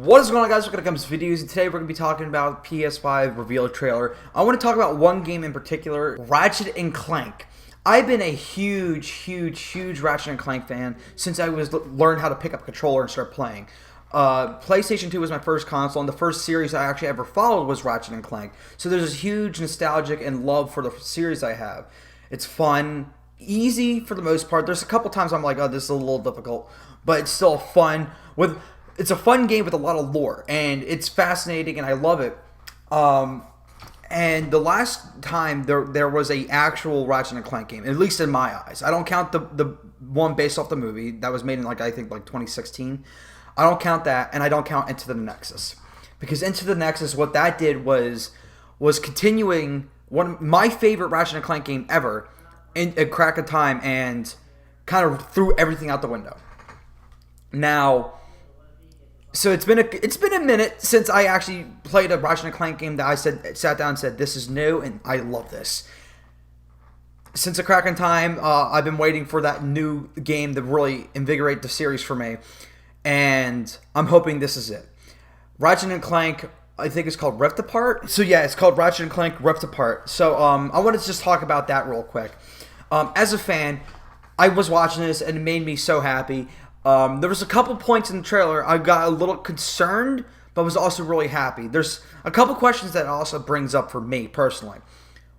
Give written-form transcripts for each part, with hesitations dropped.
What is going on, guys? Welcome to Comes Videos, and today we're going to be talking about PS5 reveal trailer. I want to talk about one game in particular, Ratchet and Clank. I've been a huge Ratchet and Clank fan since I learned how to pick up a controller and start playing. PlayStation 2 was my first console, and the first series I actually ever followed was Ratchet and Clank. So there's a huge nostalgic and love for the series I have. It's fun, easy for the most part. There's a couple times I'm like, oh, this is a little difficult, but it's still fun. It's a fun game with a lot of lore, and it's fascinating, and I love it. And the last time there was a actual Ratchet and Clank game, at least in my eyes. I don't count the one based off the movie that was made in I think 2016. I don't count that, and I don't count Into the Nexus, because Into the Nexus, what that did was continuing one of my favorite Ratchet and Clank game ever in a crack of time, and kind of threw everything out the window. Now, so it's been a minute since I actually played a Ratchet and Clank game that I sat down and said, this is new and I love this. Since a crack in time, I've been waiting for that new game to really invigorate the series for me, and I'm hoping this is it. Ratchet and Clank, I think it's called Rift Apart. So yeah, it's called Ratchet and Clank Rift Apart. So I wanted to just talk about that real quick. As a fan, I was watching this and it made me so happy. There was a couple points in the trailer I got a little concerned, but was also really happy. There's a couple questions that it also brings up for me personally.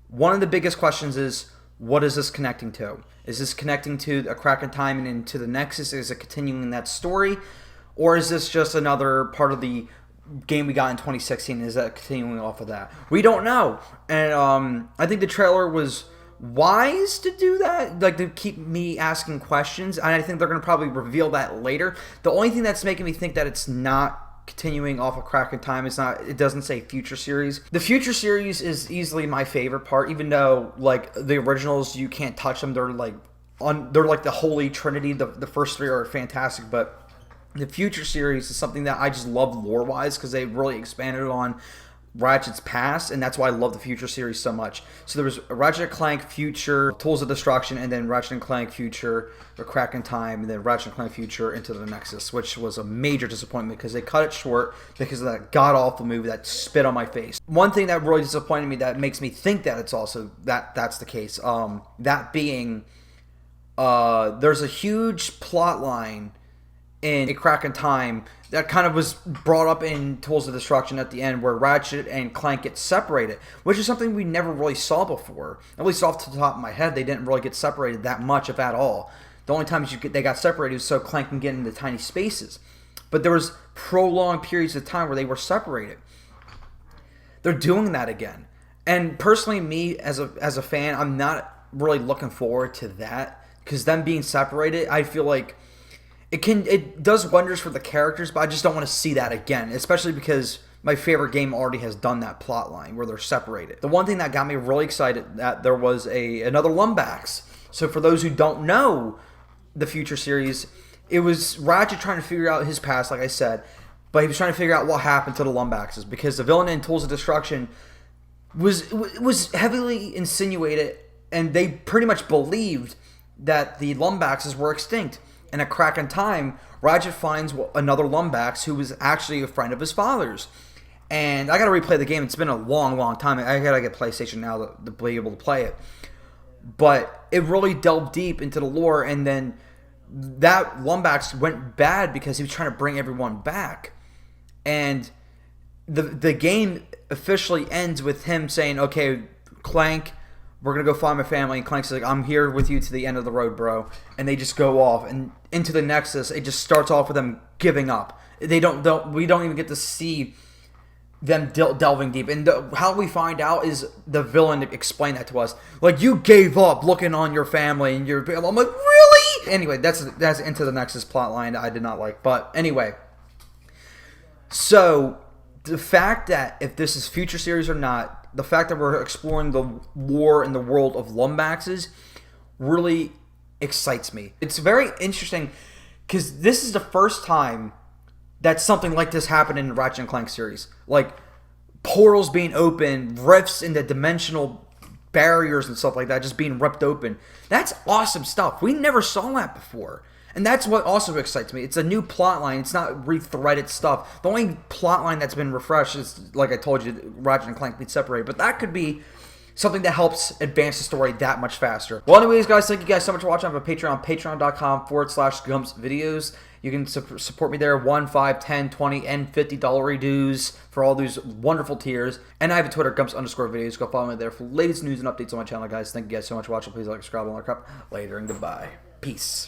One of the biggest questions is, what is this connecting to? Is this connecting to a crack in time and into the Nexus? Is it continuing that story? Or is this just another part of the game we got in 2016? Is that continuing off of that? We don't know. And I think the trailer was wise to do that, to keep me asking questions, and I think they're going to probably reveal that later. The only thing that's making me think that it's not continuing off of crack in time is it doesn't say future series. The future series is easily my favorite part, even though the originals, you can't touch them. They're like the holy trinity. The first three are fantastic, but the future series is something that I just love lore wise, because they really expanded on Ratchet's past, and that's why I love the Future series so much. So there was Ratchet and Clank Future, Tools of Destruction, and then Ratchet and Clank Future, The Crack in Time, and then Ratchet and Clank Future Into the Nexus, which was a major disappointment because they cut it short because of that god-awful movie that spit on my face. One thing that really disappointed me that makes me think that it's also that's the case, that being there's a huge plot line in A Crack in Time that kind of was brought up in Tools of Destruction at the end, where Ratchet and Clank get separated, which is something we never really saw before. At least off the top of my head, they didn't really get separated that much, if at all. The only times they got separated was so Clank can get into tiny spaces. But there was prolonged periods of time where they were separated. They're doing that again. And personally, me as a fan, I'm not really looking forward to that, because them being separated, I feel like it does wonders for the characters, but I just don't want to see that again, especially because my favorite game already has done that plot line where they're separated. The one thing that got me really excited, that there was another Lumbax. So for those who don't know the Future series, it was Ratchet trying to figure out his past, like I said, but he was trying to figure out what happened to the Lumbaxes, because the villain in Tools of Destruction was heavily insinuated, and they pretty much believed that the Lumbaxes were extinct. In A Crack in Time, Ratchet finds another Lumbax who was actually a friend of his father's. And I gotta replay the game. It's been a long time. I gotta get PlayStation now to be able to play it. But it really delved deep into the lore, and then that Lumbax went bad because he was trying to bring everyone back. And the game officially ends with him saying, okay, Clank, we're going to go find my family. And Clank's like, I'm here with you to the end of the road, bro. And they just go off. And Into the Nexus, it just starts off with them giving up. We don't even get to see them delving deep. And how we find out is the villain explained that to us. Like, you gave up looking on your family. And I'm like, really? Anyway, that's Into the Nexus plotline that I did not like. But anyway. So, the fact that if this is Future series or not, the fact that we're exploring the lore in the world of Lumbaxes really excites me. It's very interesting because this is the first time that something like this happened in the Ratchet and Clank series. Like, portals being open, rifts in the dimensional barriers and stuff like that just being ripped open. That's awesome stuff. We never saw that before. And that's what also excites me. It's a new plot line. It's not rethreaded stuff. The only plot line that's been refreshed is, like I told you, Ratchet and Clank being separated. But that could be something that helps advance the story that much faster. Well, anyways, guys, thank you guys so much for watching. I have a Patreon, patreon.com/GumpsVideos. You can support me there, $1, $5, $10, $20, and $50 dues for all these wonderful tiers. And I have a Twitter, Gumps_videos. Go follow me there for latest news and updates on my channel, guys. Thank you guys so much for watching. Please like, subscribe, all that crap. Later, and goodbye. Peace.